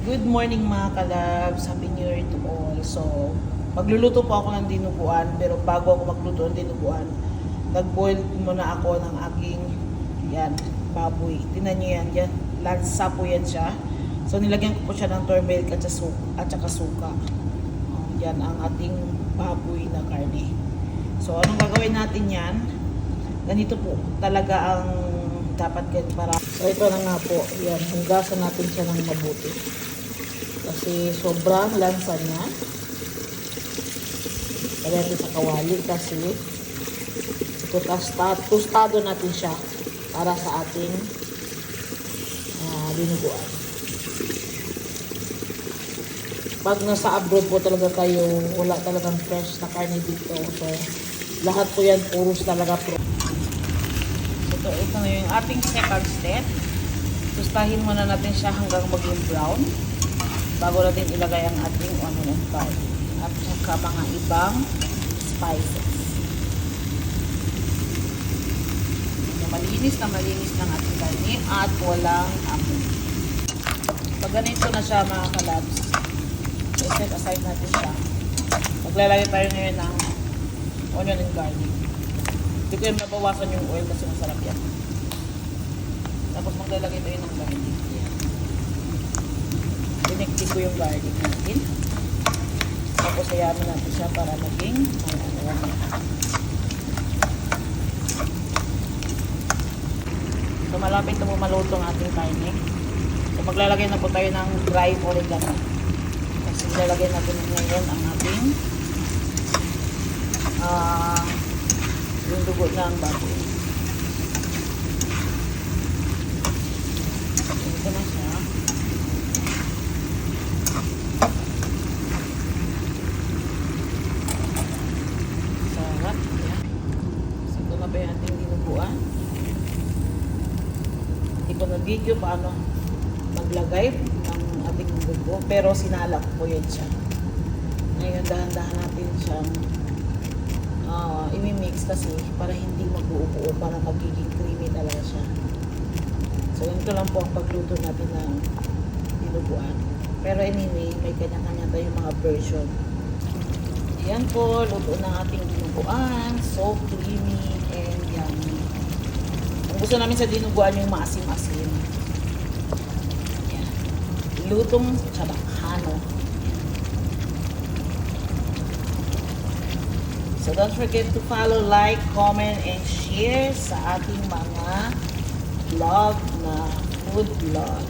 Good morning mga kalabs, Happy New Year to all. So, magluluto po ako ng dinuguan, pero bago ako magluto ng dinuguan, nag-boil muna ako ng aking, yan, baboy. Tingnan nyo yan, lansa po yan siya. So, nilagyan ko po siya ng turmeric at saka suka. Yan ang ating baboy na karne. So, anong gagawin natin yan? Ganito po talaga ang dapat ganyan para. So, ito na nga po, yan, hugasan natin siya ng mabuti. Kasi sobrang lansa niya. Lagyan natin sa kawali kasi tostado natin siya para sa ating dinuguan. Pag nasa abroad po talaga kayo, wala talagang fresh na karne dito. So, lahat po yan, puros talaga pro. So, ito na yung ating second step. Tustahin muna natin siya hanggang maging brown bago natin ilagay ang ating onion and garlic at saka mga ibang spices. Malinis ng ating karne at walang amoy. Pag ganito na siya mga kalabs, set aside natin siya. Maglalagay tayo ngayon ng onion and garlic. Hindi ko yung nabawasan yung oil kasi masarap yan. Tapos maglalagay tayo ng garlic. Tinektik ko yung garlic natin. Tapos ayamin natin siya para maging so malapit na po maluto ang ating karne. So maglalagay na po tayo ng dry oregano. Kasi nilalagay natin ngayon ang ating yung dugo ng baboy. Ito na siya. Sarap. Yan. So ito na ba yung ating dinuguan? Hindi ko na video paano maglagay ng ating dugo, pero sinalak ko yan siya. Ngayon dahan-dahan natin siyang i-mix kasi para hindi mag-uupo, para magiging creamy talaga siya. So ito lang po ang pagluto natin ng dinuguan. Pero anyway, may kanya-kanya tayong mga version. Ayan po, luto ng ating dinuguan. So creamy and yummy. Ang gusto namin sa dinuguan yung maasim-asim. Ayan. Lutong chabakhano. So don't forget to follow, like, comment, and share sa ating mga vlog na food vlog.